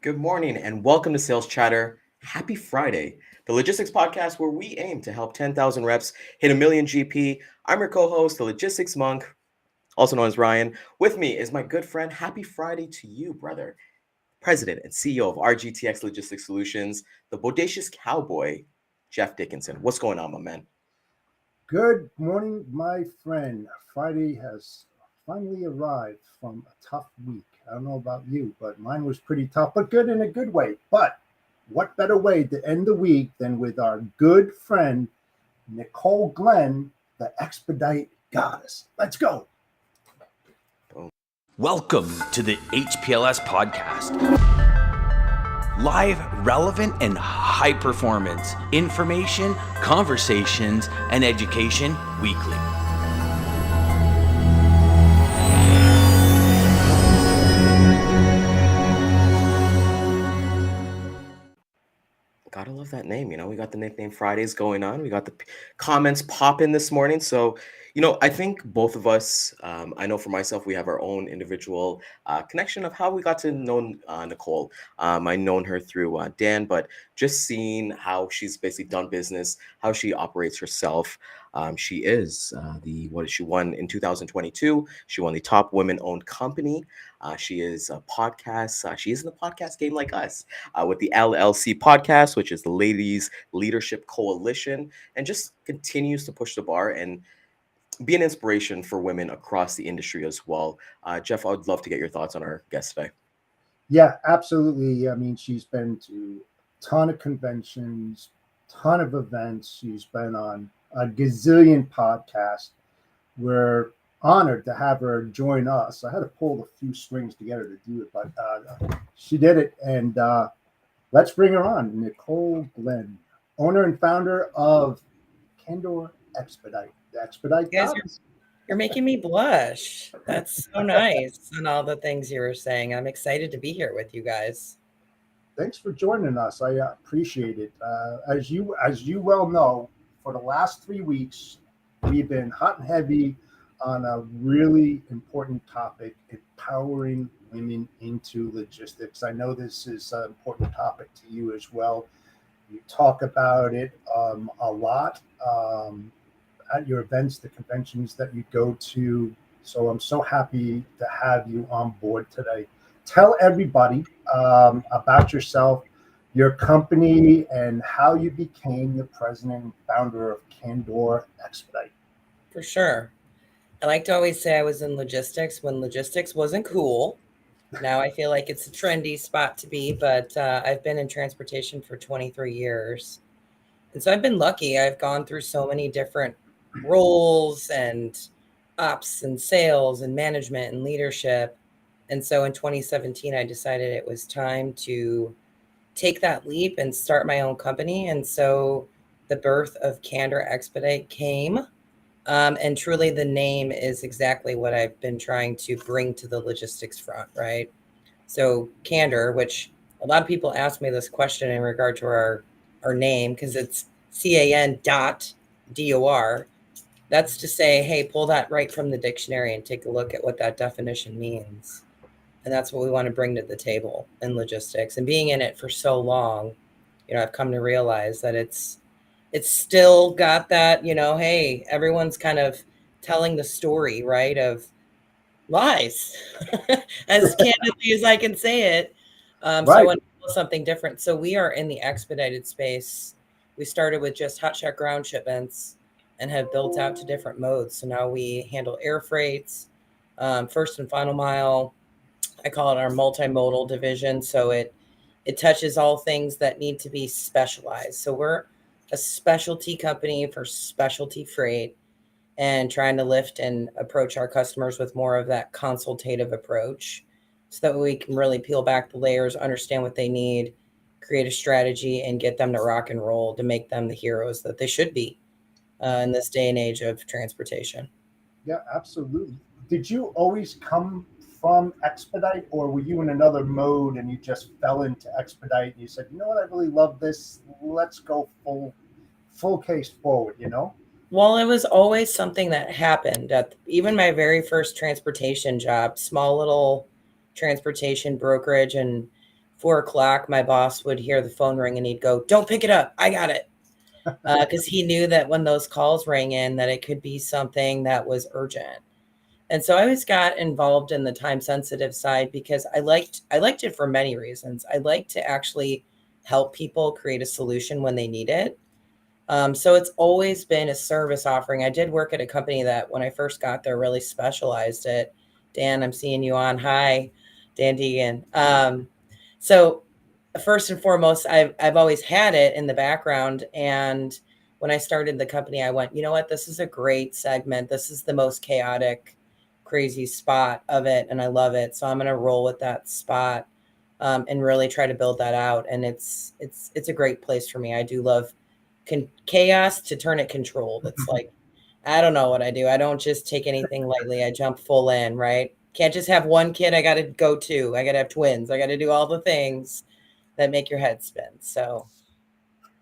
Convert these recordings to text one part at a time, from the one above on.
Good morning and welcome to Sales Chatter. Happy Friday, the logistics podcast where we aim to help 10,000 reps hit a million GP. I'm your co host, the logistics monk, also known as Ryan. With me is my good friend. Happy Friday to you, brother. President and CEO of RGTX Logistics Solutions, the bodacious cowboy, Jeff Dickinson. What's going on, my man? Good morning, my friend. Friday has finally arrived from a tough week. I don't know about you, but mine was pretty tough, but good in a good way. But what better way to end the week than with our good friend, Nicole Glenn, the Expedite Goddess? Let's go. Welcome to the HPLS podcast. Live, relevant, and high performance information, conversations, and education weekly. Gotta love that name. We got the nickname Fridays going on. We got the comments popping this morning. So, I think both of us, I know for myself, we have our own individual connection of how we got to know Nicole. I known her through Dan, but just seeing how she's basically done business, how she operates herself. She is what she won in 2022. She won the top women-owned company. She is a podcast. She is in the podcast game like us with the LLC podcast, which is the Ladies Leadership Coalition, and just continues to push the bar and be an inspiration for women across the industry as well. Jeff, I would love to get your thoughts on our guest today. Yeah, absolutely. I mean, she's been to a ton of conventions, ton of events. She's been on a gazillion podcasts. We're honored to have her join us. I had to pull a few strings together to do it, but she did it. And let's bring her on. Nicole Glenn, owner and founder of Candor Expedite. The Expedite Guys, you're making me blush. That's so nice. And all the things you were saying. I'm excited to be here with you guys. Thanks for joining us. I appreciate it. As you well know, for the last 3 weeks, we've been hot and heavy on a really important topic: empowering women into logistics. I know this is an important topic to you as well. You talk about it a lot at your events, the conventions that you go to. So I'm so happy to have you on board today. Tell everybody about yourself, your company, and how you became the president and founder of Candor Expedite. For sure. I like to always say I was in logistics when logistics wasn't cool. Now I feel like it's a trendy spot to be, but I've been in transportation for 23 years. And so I've been lucky. I've gone through so many different roles and ops and sales and management and leadership. And so in 2017, I decided it was time to take that leap and start my own company. And so the birth of Candor Expedite came. And truly the name is exactly what I've been trying to bring to the logistics front, right? So Candor, which a lot of people ask me this question in regard to our name, because it's CAN.DOR. That's to say, hey, pull that right from the dictionary and take a look at what that definition means. And that's what we want to bring to the table in logistics. And being in it for so long, I've come to realize that it's still got that, hey, everyone's kind of telling the story, right, of lies, as candidly as I can say it. Right. So I want to do something different. So we are in the expedited space. We started with just hot check ground shipments and have built out to different modes. So now we handle air freights, first and final mile. I call it our multimodal division. So it touches all things that need to be specialized. So we're a specialty company for specialty freight and trying to lift and approach our customers with more of that consultative approach so that we can really peel back the layers, understand what they need, create a strategy, and get them to rock and roll to make them the heroes that they should be in this day and age of transportation. Yeah, absolutely. Did you always come from Expedite, or were you in another mode and you just fell into Expedite and you said, you know what, I really love this. Let's go full case forward, Well, it was always something that happened at even my very first transportation job, small little transportation brokerage. And 4 o'clock, my boss would hear the phone ring and he'd go, "Don't pick it up. I got it." Because he knew that when those calls rang in, that it could be something that was urgent. And so I always got involved in the time sensitive side because I liked it for many reasons. I like to actually help people create a solution when they need it. So it's always been a service offering. I did work at a company that when I first got there really specialized it. Dan, I'm seeing you on. Hi, Dan Deigan. So first and foremost, I've always had it in the background. And when I started the company, I went, you know what, this is a great segment. This is the most chaotic, crazy spot of it. And I love it. So I'm going to roll with that spot and really try to build that out. And it's a great place for me. I do love chaos to turn it controlled. It's like, I don't know what I do. I don't just take anything lightly. I jump full in, right? Can't just have one kid. I got to go two. I got to have twins. I got to do all the things that make your head spin. So,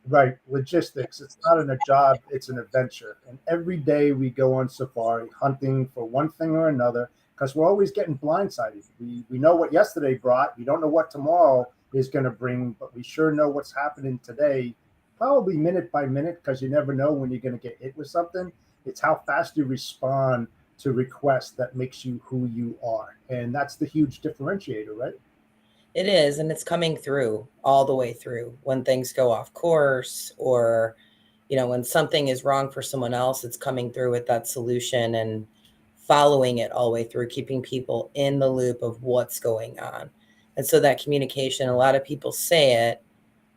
Right. Logistics. It's not a job, it's an adventure. And every day we go on safari hunting for one thing or another because we're always getting blindsided. We know what yesterday brought. We don't know what tomorrow is going to bring, but we sure know what's happening today, probably minute by minute, because you never know when you're going to get hit with something. It's how fast you respond to requests that makes you who you are. And that's the huge differentiator, right? it is, and it's coming through all the way through when things go off course or, when something is wrong for someone else, it's coming through with that solution and following it all the way through, keeping people in the loop of what's going on. And so that communication, a lot of people say it,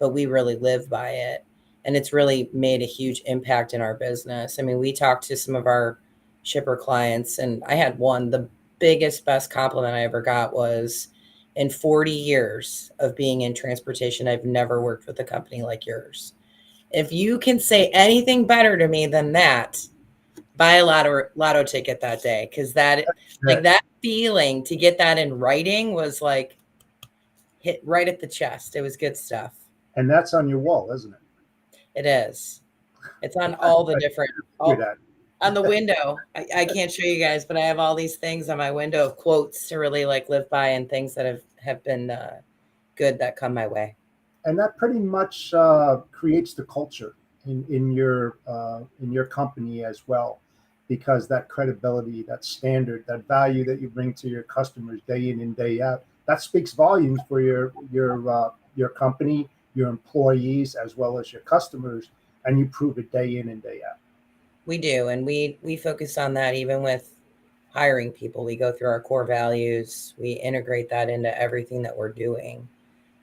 but we really live by it. And it's really made a huge impact in our business. I mean, we talked to some of our shipper clients, and I had one, the biggest, best compliment I ever got was, in 40 years of being in transportation, I've never worked with a company like yours. If you can say anything better to me than that, buy a lotto ticket that day. Cause that feeling to get that in writing was like hit right at the chest. It was good stuff. And that's on your wall, isn't it? It is. It's on all the different, Figure that. on the window. I can't show you guys, but I have all these things on my window of quotes to really like live by and things that have been good that come my way. And that pretty much creates the culture in your company as well, because that credibility, that standard, that value that you bring to your customers day in and day out, that speaks volumes for your company, your employees, as well as your customers, and you prove it day in and day out. We do, and we focus on that even with hiring people. We go through our core values. We integrate that into everything that we're doing,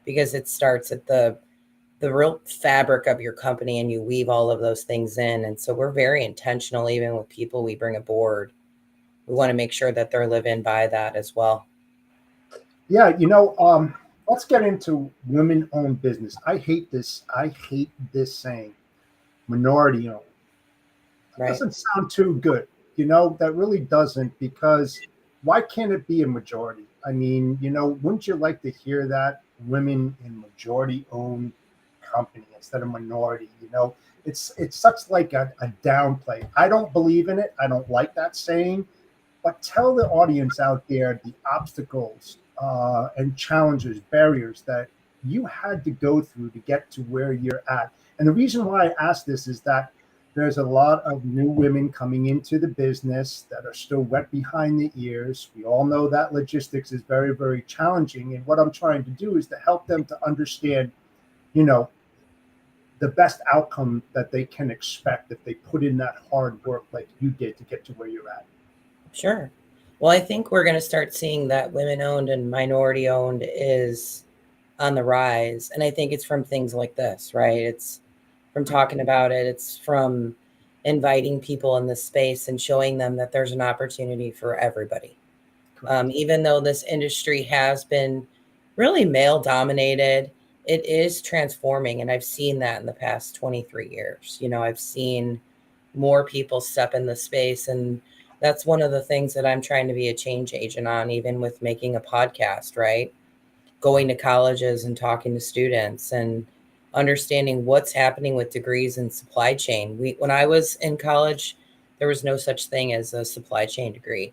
because it starts at the real fabric of your company and you weave all of those things in. And so we're very intentional, even with people we bring aboard. We want to make sure that they're living by that as well. Yeah, let's get into women-owned business. I hate this saying, minority owned. It Right. doesn't sound too good. That really doesn't, because why can't it be a majority? I mean, wouldn't you like to hear that? Women in majority-owned company instead of minority. It's such like a downplay. I don't believe in it. I don't like that saying. But tell the audience out there the obstacles and challenges, barriers that you had to go through to get to where you're at. And the reason why I ask this is that there's a lot of new women coming into the business that are still wet behind the ears. We all know that logistics is very, very challenging. And what I'm trying to do is to help them to understand, the best outcome that they can expect if they put in that hard work like you did to get to where you're at. Sure. Well, I think we're going to start seeing that women owned and minority owned is on the rise. And I think it's from things like this, right? It's from talking about it. It's from inviting people in this space and showing them that there's an opportunity for everybody. Even though this industry has been really male dominated, it is transforming. And I've seen that in the past 23 years. I've seen more people step in the space. And that's one of the things that I'm trying to be a change agent on, even with making a podcast, right? Going to colleges and talking to students and understanding what's happening with degrees in supply chain. When I was in college, there was no such thing as a supply chain degree.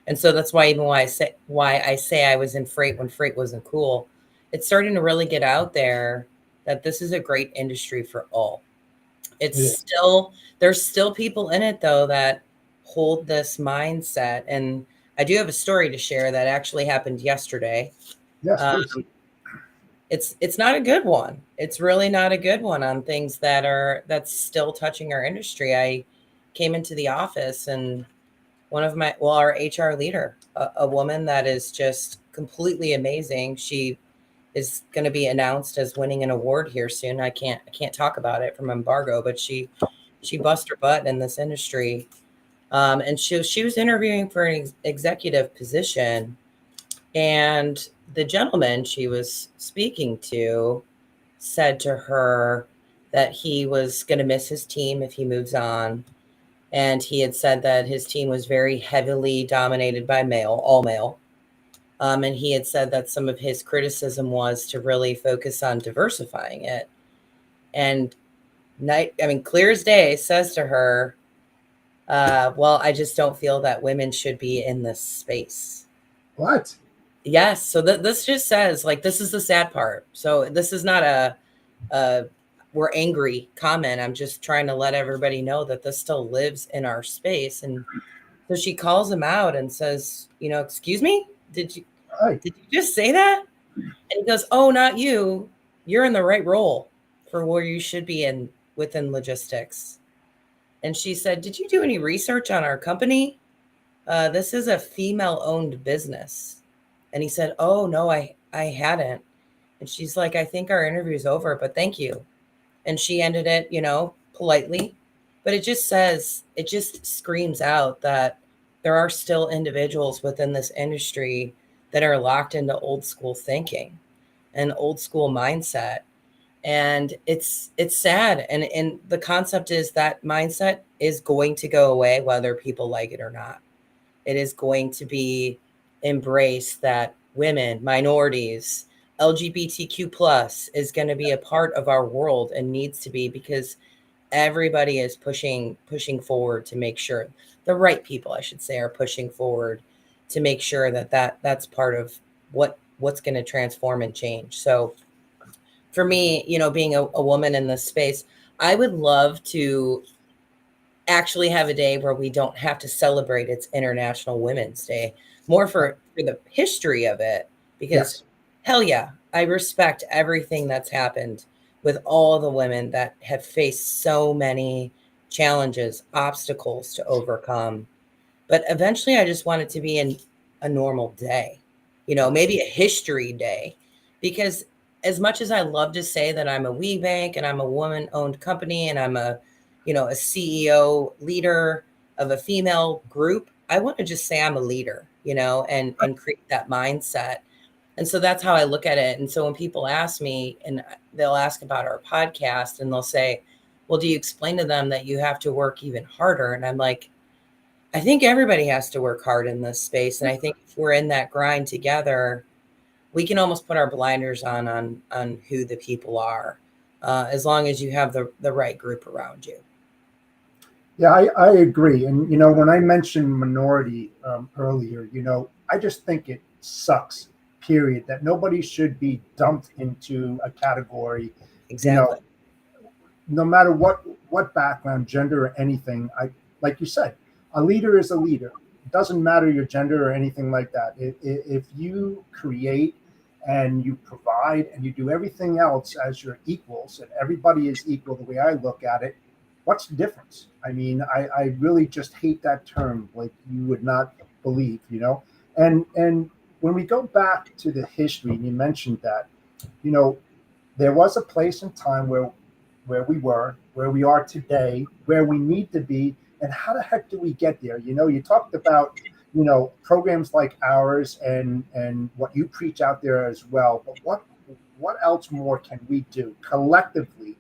And so that's why even why I say I was in freight when freight wasn't cool. it's starting to really get out there that this is a great industry for all. It's Yeah. still, there's still people in it though that hold this mindset. And I do have a story to share that actually happened yesterday. Yes, Um, please. it's not a good one. It's really not a good one on things that's still touching our industry. I came into the office and our HR leader, a woman that is just completely amazing. She is going to be announced as winning an award here soon. I can't talk about it from embargo, but she bust her butt in this industry. And she was interviewing for an executive position, and the gentleman she was speaking to said to her that he was going to miss his team if he moves on. And he had said that his team was very heavily dominated by male, all male. And he had said that some of his criticism was to really focus on diversifying it. And clear as day, says to her, well, I just don't feel that women should be in this space. What? Yes. So this just says, like, this is the sad part. So this is not a we're angry comment. I'm just trying to let everybody know that this still lives in our space. And so she calls him out and says, excuse me, did you Right. just say that? And he goes, oh, not you. You're in the right role for where you should be in within logistics. And she said, did you do any research on our company? This is a female-owned business. And he said, oh, no, I hadn't. And she's like, I think our interview's over, but thank you. And she ended it, politely. But it just screams out that there are still individuals within this industry that are locked into old school thinking and old school mindset. And it's sad. And the concept is that mindset is going to go away, whether people like it or not. It is going to be embraced that women, minorities, LGBTQ plus is going to be a part of our world and needs to be, because everybody is pushing forward to make sure the right people, I should say, are pushing forward to make sure that's part of what's going to transform and change. So for me, being a woman in this space, I would love to actually have a day where we don't have to celebrate it's International Women's Day, more for the history of it, because Yes. hell yeah, I respect everything that's happened with all the women that have faced so many challenges, obstacles to overcome. But eventually I just want it to be in a normal day, maybe a history day, because as much as I love to say that I'm a we bank and I'm a woman owned company and I'm a CEO leader of a female group, I want to just say I'm a leader, and create that mindset. And so that's how I look at it. And so when people ask me, and they'll ask about our podcast, and they'll say, well, do you explain to them that you have to work even harder? And I'm like, I think everybody has to work hard in this space. And I think if we're in that grind together, we can almost put our blinders on who the people are, as long as you have the right group around you. Yeah, I agree. And, when I mentioned minority earlier, I just think it sucks, period, that nobody should be dumped into a category, Exactly. No matter what background, gender, or anything. Like you said, a leader is a leader. It doesn't matter your gender or anything like that. If you create and you provide and you do everything else as your equals, and everybody is equal the way I look at it, what's the difference? I mean, I really just hate that term, like you would not believe, And when we go back to the history, and you mentioned that, there was a place and time where we were, where we are today, where we need to be, and how the heck do we get there? You talked about, programs like ours and what you preach out there as well. But what else more can we do collectively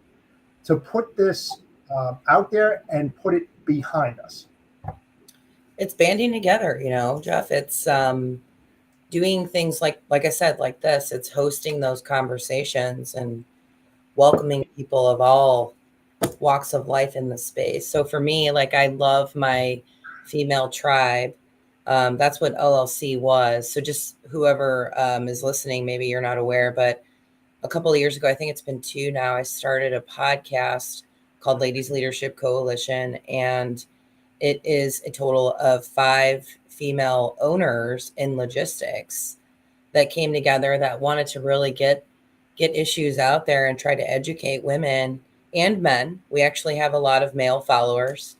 to put this out there and put it behind us? It's banding together, Jeff. It's doing things like I said, like this. It's hosting those conversations and welcoming people of all walks of life in the space. So for me, like, I love my female tribe. That's what LLC was. So just whoever is listening, maybe you're not aware, but a couple of years ago, I think it's been 2 now, I started a podcast called Ladies Leadership Coalition, and it is a total of 5 female owners in logistics that came together that wanted to really get issues out there and try to educate women and men. We actually have a lot of male followers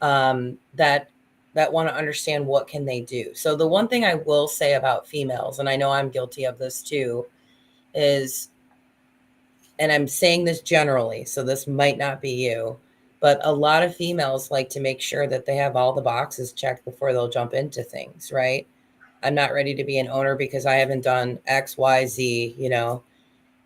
that want to understand what can they do. So the one thing I will say about females, and I know I'm guilty of this too, is, and I'm saying this generally, so this might not be you, but a lot of females like to make sure that they have all the boxes checked before they'll jump into things, right? I'm not ready to be an owner because I haven't done X, Y, Z,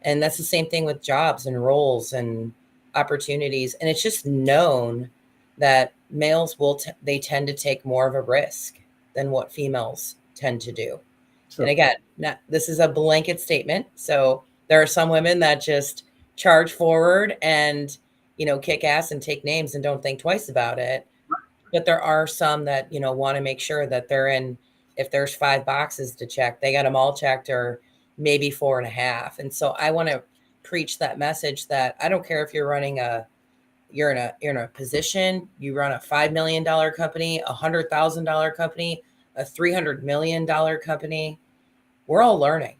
and that's the same thing with jobs and roles and opportunities. And it's just known that males they tend to take more of a risk than what females tend to do. Sure. And again, this is a blanket statement. So there are some women that just charge forward and, kick ass and take names and don't think twice about it. But there are some that, want to make sure that they're in, if there's 5 boxes to check, they got them all checked, or maybe 4.5. And so I want to preach that message that I don't care if you're running you're in a position, you run a $5 million company, $100,000 company, a $300 million company. We're all learning.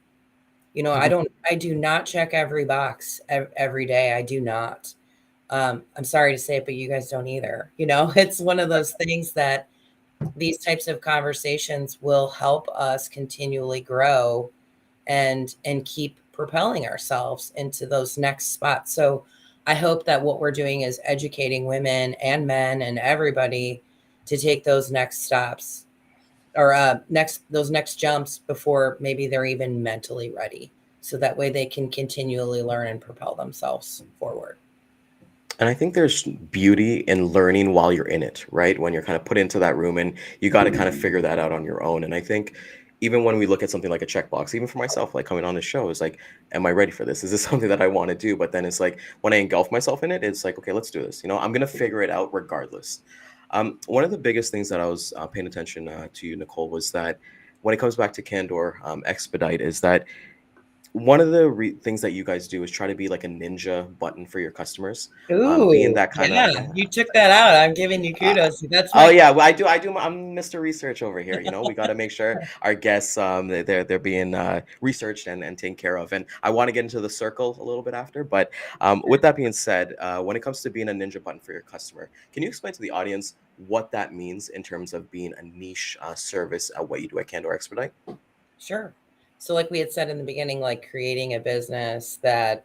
I do not check every box every day. I do not. I'm sorry to say it, but you guys don't either. It's one of those things that these types of conversations will help us continually grow and keep propelling ourselves into those next spots. So I hope that what we're doing is educating women and men and everybody to take those next stops, or those next jumps before maybe they're even mentally ready. So that way they can continually learn and propel themselves forward. And I think there's beauty in learning while you're in it, right? When you're kind of put into that room and you got to kind of figure that out on your own. And I think even when we look at something like a checkbox, even for myself, like coming on the show, is like, am I ready for this? Is this something that I want to do? But then it's like, when I engulf myself in it, it's like, okay, let's do this. I'm going to figure it out regardless. One of the biggest things that I was paying attention to you, Nicole, was that when it comes back to Candor Expedite, is that one of the things that you guys do is try to be like a ninja button for your customers. Being Ooh, that kind yeah, of you took that out. I'm giving you kudos. That's oh my yeah, well, I do. I'm Mr. Research over here. We got to make sure our guests they're being researched and taken care of. And I want to get into the circle a little bit after. But with that being said, when it comes to being a ninja button for your customer, can you explain to the audience what that means in terms of being a niche service at what you do at Candor Expedite? Sure. So like we had said in the beginning, like creating a business that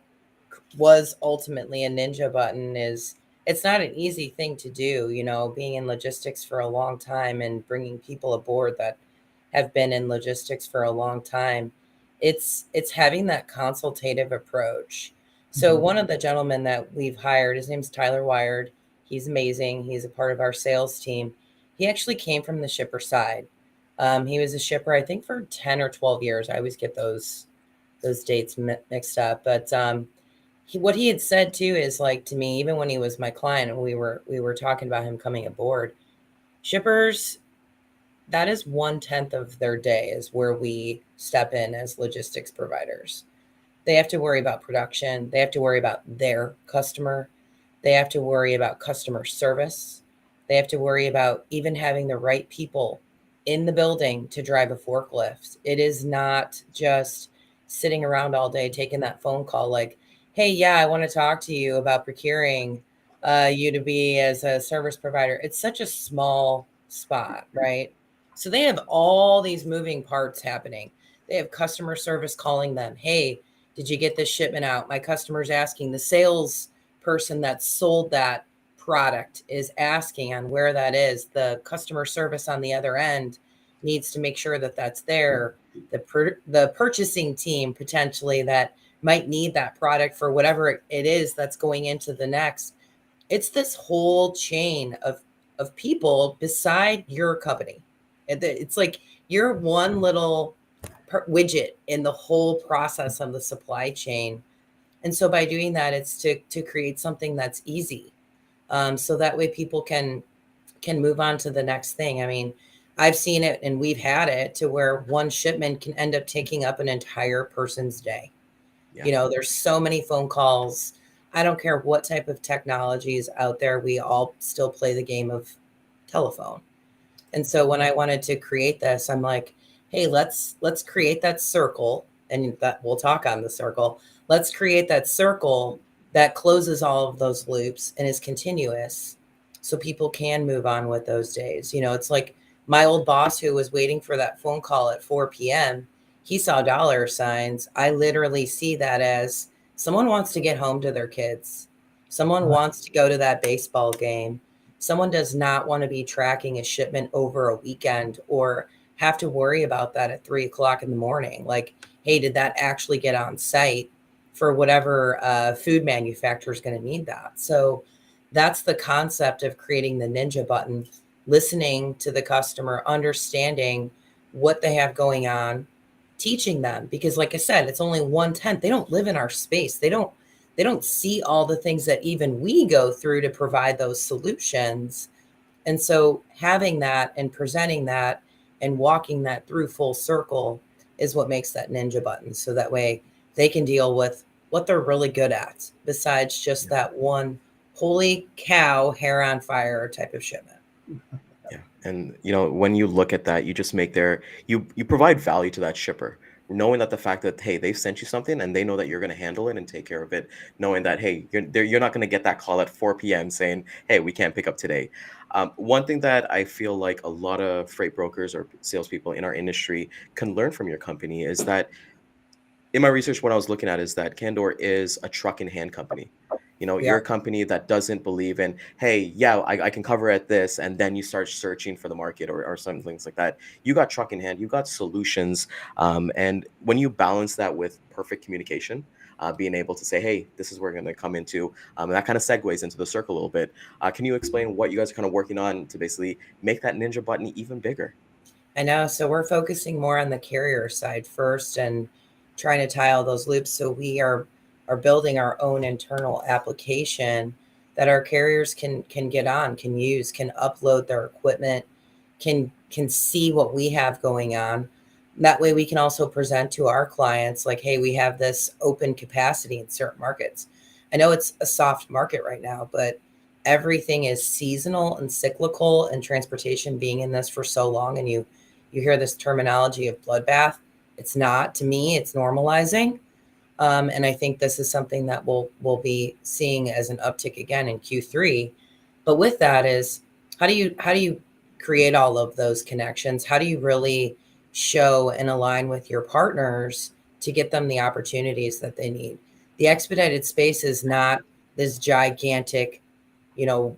was ultimately a ninja button it's not an easy thing to do, being in logistics for a long time and bringing people aboard that have been in logistics for a long time. It's having that consultative approach. So one of the gentlemen that we've hired, his name's Tyler Wired. He's amazing. He's a part of our sales team. He actually came from the shipper side. He was a shipper, I think, for 10 or 12 years. I always get those dates mixed up. But what he had said too is, like, to me, even when he was my client and we were talking about him coming aboard, shippers, that is 1/10 of their day is where we step in as logistics providers. They have to worry about production. They have to worry about their customer. They have to worry about customer service. They have to worry about even having the right people in the building to drive a forklift. It is not just sitting around all day taking that phone call like, hey, yeah, I want to talk to you about procuring you to be as a service provider. It's such a small spot, right? So they have all these moving parts happening. They have customer service calling them, hey, did you get this shipment out? My customer's asking. The sales person that sold that product is asking on where that is. The customer service on the other end needs to make sure that that's there. The purchasing team potentially that might need that product for whatever it is that's going into the next. It's this whole chain of people beside your company. It's like you're one little widget in the whole process of the supply chain. And so by doing that, it's to create something that's easy. So that way people can move on to the next thing. I mean, I've seen it and we've had it to where one shipment can end up taking up an entire person's day. Yeah. There's so many phone calls. I don't care what type of technology is out there. We all still play the game of telephone. And so when I wanted to create this, I'm like, hey, let's create that circle, and that we'll talk on the circle. Let's create that circle that closes all of those loops and is continuous so people can move on with those days. It's like my old boss who was waiting for that phone call at 4 p.m. He saw dollar signs. I literally see that as someone wants to get home to their kids. Someone wants to go to that baseball game. Someone does not want to be tracking a shipment over a weekend or have to worry about that at 3 o'clock in the morning. Like, hey, did that actually get on site for whatever food manufacturer is going to need that? So that's the concept of creating the Ninja button, listening to the customer, understanding what they have going on, teaching them. Because like I said, it's only 1/10. They don't live in our space. They don't see all the things that even we go through to provide those solutions. And so having that and presenting that and walking that through full circle is what makes that Ninja button. So that way they can deal with what they're really good at besides just that one holy cow hair on fire type of shipment. Yeah. And when you look at that, you just make you provide value to that shipper, knowing that the fact that, hey, they've sent you something and they know that you're going to handle it and take care of it, knowing that, hey, you're not going to get that call at 4 p.m. saying, hey, we can't pick up today. One thing that I feel like a lot of freight brokers or salespeople in our industry can learn from your company is that in my research, what I was looking at is that Candor is a truck in hand company. We You're a are. company that doesn't believe in, hey, yeah, I can cover at this, and then you start searching for the market or some things like that. You got truck in hand, you got solutions. And when you balance that with perfect communication, being able to say, hey, this is where we're going to come into, and that kind of segues into the circle a little bit. Can you explain what you guys are kind of working on to basically make that Ninja button even bigger? I know. So we're focusing more on the carrier side first and trying to tie all those loops. So we are building our own internal application that our carriers can get on, can use, can upload their equipment, can see what we have going on. That way we can also present to our clients like, hey, we have this open capacity in certain markets. I know it's a soft market right now, but everything is seasonal and cyclical, and transportation being in this for so long, and you hear this terminology of bloodbath. It's not. To me, it's normalizing. And I think this is something that we'll be seeing as an uptick again in Q3. But with that is how do you create all of those connections? How do you really show and align with your partners to get them the opportunities that they need? The expedited space is not this gigantic, you know,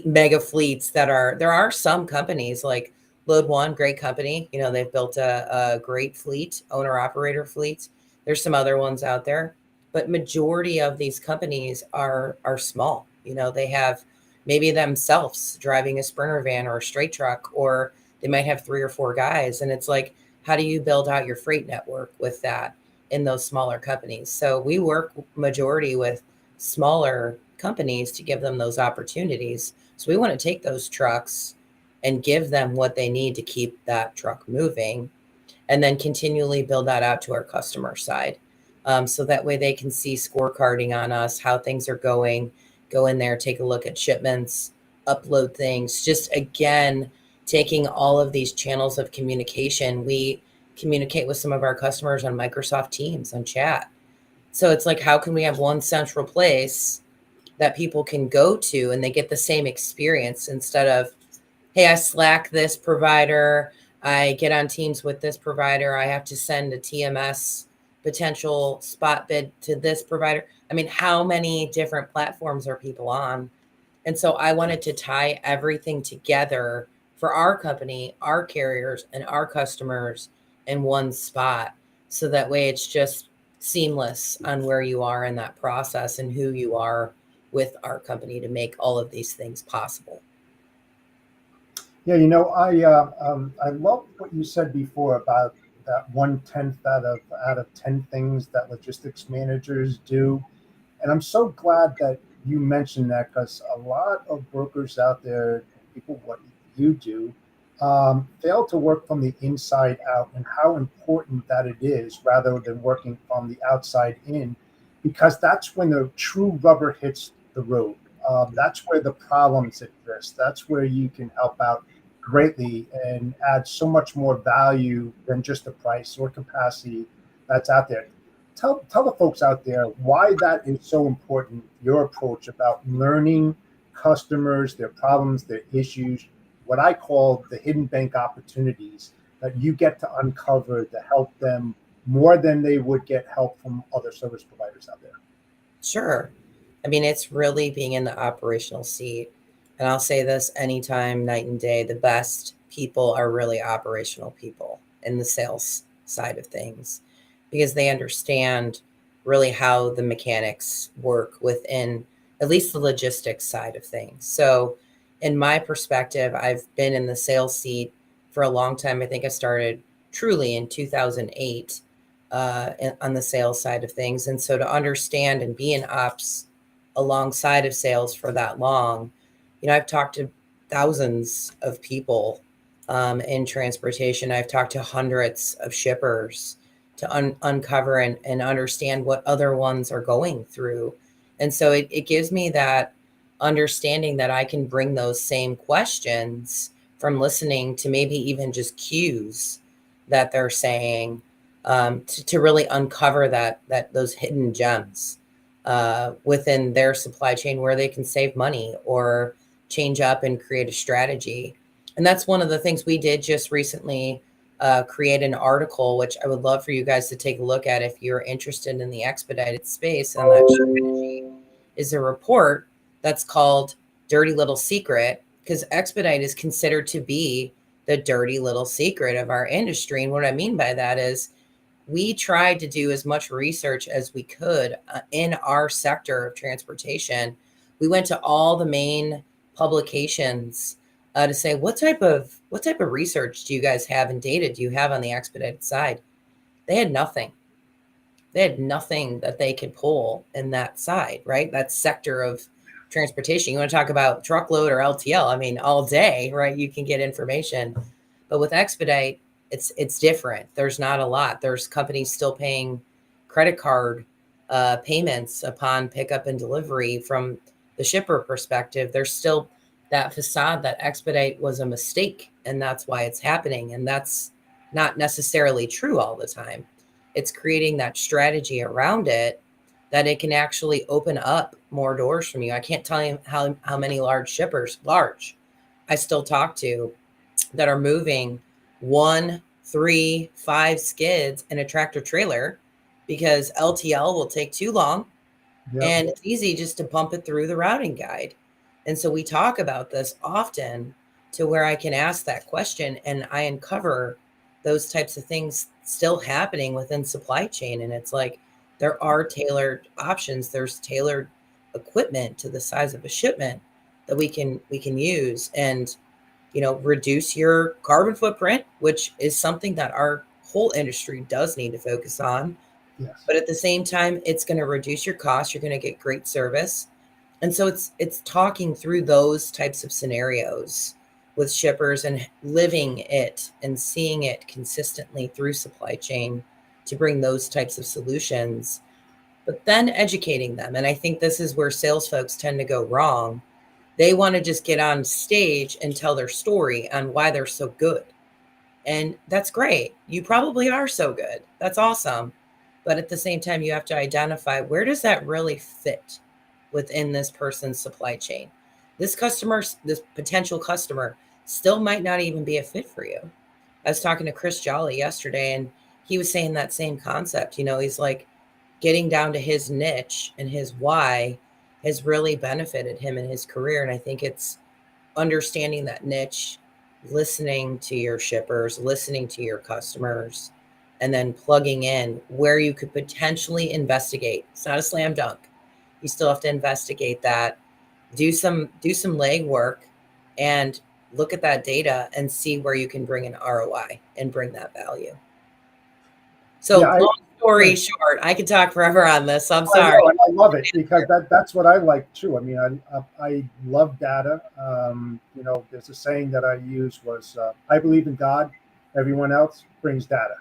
mega fleets there are some companies like Load One, great company. They've built a great fleet, owner operator fleet. There's some other ones out there, but majority of these companies are small. They have maybe themselves driving a Sprinter van or a straight truck, or they might have 3 or 4 guys. And it's like, how do you build out your freight network with that in those smaller companies? So we work majority with smaller companies to give them those opportunities. So we want to take those trucks and give them what they need to keep that truck moving, and then continually build that out to our customer side. So that way they can see scorecarding on us, how things are going, go in there, take a look at shipments, upload things. Just again, taking all of these channels of communication. We communicate with some of our customers on Microsoft Teams, on chat. So it's like, how can we have one central place that people can go to and they get the same experience instead of, hey, I Slack this provider, I get on Teams with this provider, I have to send a TMS potential spot bid to this provider. I mean, how many different platforms are people on? And so I wanted to tie everything together for our company, our carriers, and our customers in one spot. So that way it's just seamless on where you are in that process and who you are with our company to make all of these things possible. Yeah, I love what you said before about that 1/10 out of 10 things that logistics managers do, and I'm so glad that you mentioned that because a lot of brokers out there, people what you do, fail to work from the inside out, and how important that it is rather than working from the outside in, because that's when the true rubber hits the road. That's where the problems exist. That's where you can help out greatly and add so much more value than just the price or capacity that's out there. Tell the folks out there why that is so important, your approach about learning customers, their problems, their issues, what I call the hidden bank opportunities that you get to uncover to help them more than they would get help from other service providers out there. Sure. I mean, it's really being in the operational seat. And I'll say this anytime, night and day, the best people are really operational people in the sales side of things because they understand really how the mechanics work within at least the logistics side of things. So, in my perspective, I've been in the sales seat for a long time. I think I started truly in 2008 on the sales side of things. And so to understand and be in ops alongside of sales for that long, I've talked to thousands of people in transportation. I've talked to hundreds of shippers to uncover and understand what other ones are going through. And so it gives me that understanding that I can bring those same questions from listening to maybe even just cues that they're saying to really uncover that those hidden gems within their supply chain where they can save money or change up and create a strategy. And that's one of the things we did just recently, create an article, which I would love for you guys to take a look at if you're interested in the expedited space and that strategy, is a report that's called Dirty Little Secret, because expedite is considered to be the dirty little secret of our industry. And what I mean by that is we tried to do as much research as we could in our sector of transportation. We went to all the main publications to say what type of research do you guys have and data do you have on the expedited side? They had nothing. They had nothing that they could pull in that side, right? That sector of transportation. You want to talk about truckload or LTL? I mean, all day, right? You can get information, but with expedite, it's different. There's not a lot. There's companies still paying credit card payments upon pickup and delivery. From the shipper perspective, there's still that facade that expedite was a mistake and that's why it's happening. And that's not necessarily true all the time. It's creating that strategy around it that it can actually open up more doors from you. I can't tell you how many large shippers, I still talk to that are moving 1, 3, 5 skids in a tractor trailer because LTL will take too long. Yep. And it's easy just to bump it through the routing guide. And so we talk about this often to where I can ask that question and I uncover those types of things still happening within supply chain. And it's like there are tailored options. There's tailored equipment to the size of a shipment that we can use and reduce your carbon footprint, which is something that our whole industry does need to focus on. Yes. But at the same time, it's going to reduce your costs. You're going to get great service. And so it's talking through those types of scenarios with shippers and living it and seeing it consistently through supply chain to bring those types of solutions, but then educating them. And I think this is where sales folks tend to go wrong. They want to just get on stage and tell their story on why they're so good. And that's great. You probably are so good. That's awesome. But at the same time, you have to identify where does that really fit within this person's supply chain. This potential customer still might not even be a fit for you. I was talking to Chris Jolly yesterday and he was saying that same concept. He's like getting down to his niche and his why has really benefited him in his career. And I think it's understanding that niche, listening to your shippers, listening to your customers, and then plugging in where you could potentially investigate. It's not a slam dunk. You still have to investigate that, do some legwork and look at that data and see where you can bring an ROI and bring that value. So Yeah, long story short. I could talk forever on this. I'm I sorry. know, and I love it because that's what I like too. I mean, I love data. There's a saying that I use was, I believe in God. Everyone else brings data.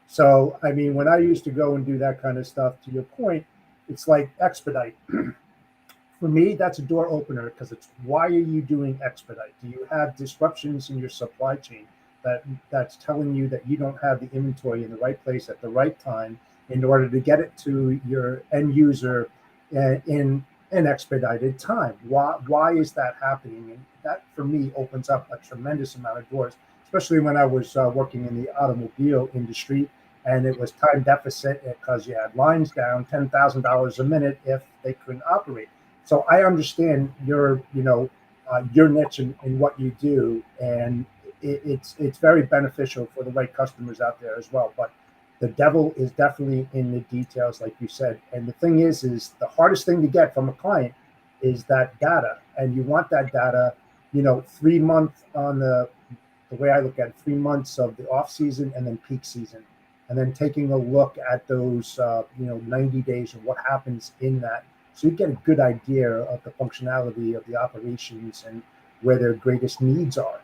So, I mean, when I used to go and do that kind of stuff, to your point, it's like Expedite. For me, that's a door opener because it's why are you doing Expedite? Do you have disruptions in your supply chain that's telling you that you don't have the inventory in the right place at the right time in order to get it to your end user in an expedited time? Why is that happening? And that for me opens up a tremendous amount of doors, especially when I was working in the automobile industry and it was time deficit because you had lines down $10,000 a minute if they couldn't operate. So I understand your niche in what you do, and it's very beneficial for the right customers out there as well. But the devil is definitely in the details, like you said. And the thing is the hardest thing to get from a client is that data, and you want that data, 3 months on the way I look at it, 3 months of the off season and then peak season, and then taking a look at those 90 days and what happens in that, so you get a good idea of the functionality of the operations and where their greatest needs are.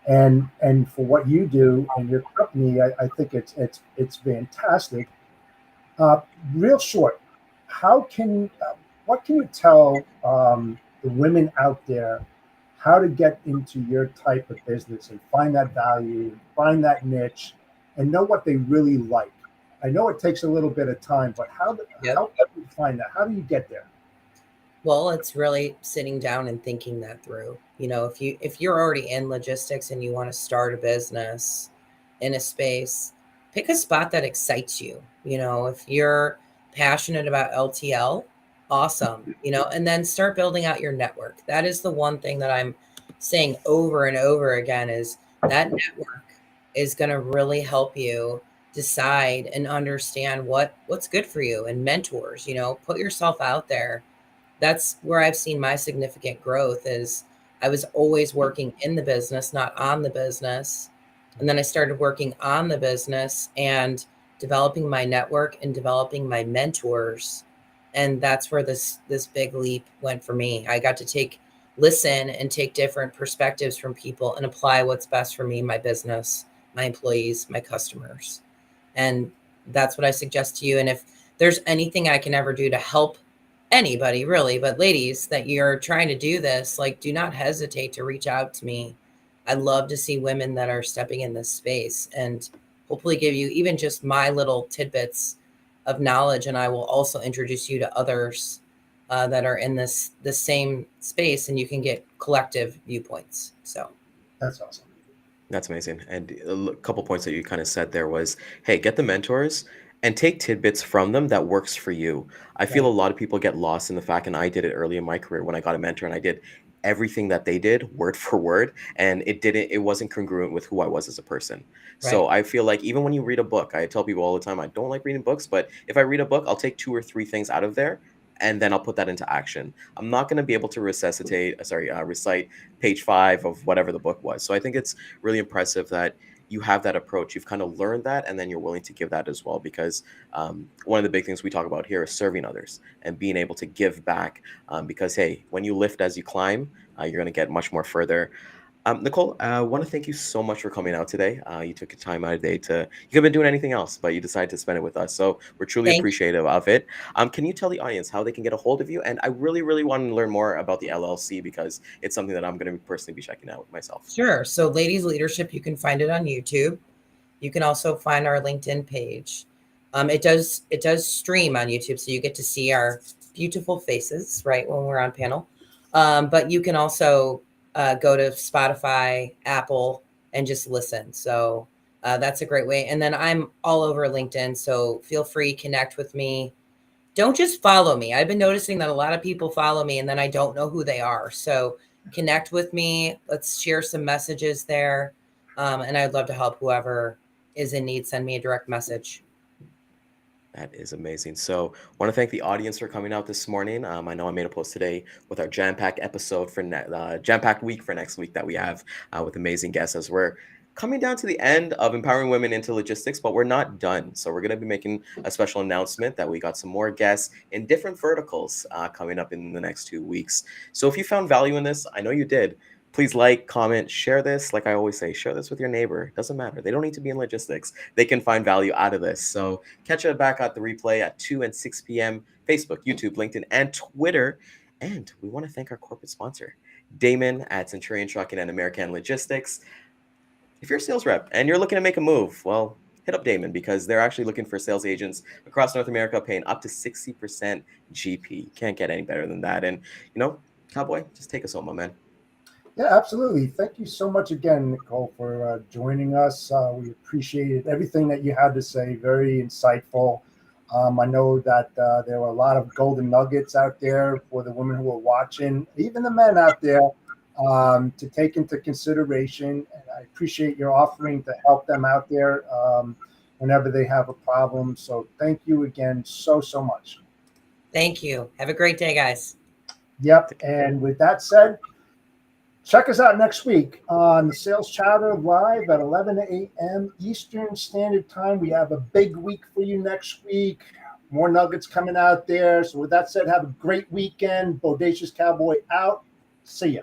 And for what you do in your company, I think it's fantastic. Real short, how can what can you tell the women out there how to get into your type of business and find that value, find that niche, and know what they really like? I know it takes a little bit of time, but how do you find that? How do you get there? Well, it's really sitting down and thinking that through. If you're already in logistics and you want to start a business in a space, pick a spot that excites you. If you're passionate about LTL, awesome. And then start building out your network. That is the one thing that I'm saying over and over again is that network is going to really help you decide and understand what's good for you, and mentors, put yourself out there. That's where I've seen my significant growth is I was always working in the business, not on the business. And then I started working on the business and developing my network and developing my mentors. And that's where this big leap went for me. I got to listen and take different perspectives from people and apply what's best for me, my business, my employees, my customers. And that's what I suggest to you. And if there's anything I can ever do to help anybody really, but ladies that you're trying to do this, like, do not hesitate to reach out to me. I love to see women that are stepping in this space and hopefully give you even just my little tidbits of knowledge. And I will also introduce you to others that are in this same space, and you can get collective viewpoints. So That's awesome. That's amazing. And a couple points that you kind of said there was, hey, get the mentors and take tidbits from them that works for you. I feel a Right. lot of people get lost in the fact, and I did it early in my career when I got a mentor and I did everything that they did word for word, and it wasn't congruent with who I was as a person. right. So I feel like even when you read a book, I tell people all the time, I don't like reading books, but if I read a book, I'll take two or three things out of there and then I'll put that into action. I'm not going to be able to recite page 5 of whatever the book was. So I think it's really impressive that you have that approach. You've kind of learned that, and then you're willing to give that as well. Because one of the big things we talk about here is serving others and being able to give back. Because hey, when you lift as you climb, you're going to get much more further. Nicole, I want to thank you so much for coming out today. You took your time out of the day you could have been doing anything else, but you decided to spend it with us. So we're truly Thank you. appreciative of it. Can you tell the audience how they can get a hold of you? And I really, really want to learn more about the LLC because it's something that I'm going to personally be checking out myself. Sure. So Ladies Leadership, you can find it on YouTube. You can also find our LinkedIn page. It does stream on YouTube, so you get to see our beautiful faces, right, when we're on panel. But you can also go to Spotify, Apple, and just listen. So that's a great way. And then I'm all over LinkedIn, so feel free, connect with me. Don't just follow me. I've been noticing that a lot of people follow me and then I don't know who they are. So connect with me. Let's share some messages there. And I'd love to help whoever is in need. Send me a direct message. That is amazing. So, want to thank the audience for coming out this morning. I know I made a post today with our jam-packed episode for jam-packed week for next week that we have with amazing guests as we're coming down to the end of empowering women into logistics, but we're not done. So we're going to be making a special announcement that we got some more guests in different verticals coming up in the next 2 weeks. So if you found value in this, I know you did. Please like, comment, share this. Like I always say, share this with your neighbor. It doesn't matter. They don't need to be in logistics. They can find value out of this. So catch it back at the replay at 2 and 6 p.m. Facebook, YouTube, LinkedIn, and Twitter. And we want to thank our corporate sponsor, Daman at Centurion Trucking and American Logistics. If you're a sales rep and you're looking to make a move, well, hit up Daman because they're actually looking for sales agents across North America paying up to 60% GP. Can't get any better than that. And, Cowboy, just take us home, my man. Yeah, absolutely. Thank you so much again, Nicole, for joining us. We appreciated everything that you had to say. Very insightful. I know that there were a lot of golden nuggets out there for the women who are watching, even the men out there, to take into consideration. And I appreciate your offering to help them out there whenever they have a problem. So thank you again so much. Thank you. Have a great day, guys. Yep. And with that said, check us out next week on the Sales Chatter live at 11 a.m. Eastern Standard Time. We have a big week for you next week. More nuggets coming out there. So with that said, have a great weekend. Bodacious Cowboy out. See ya.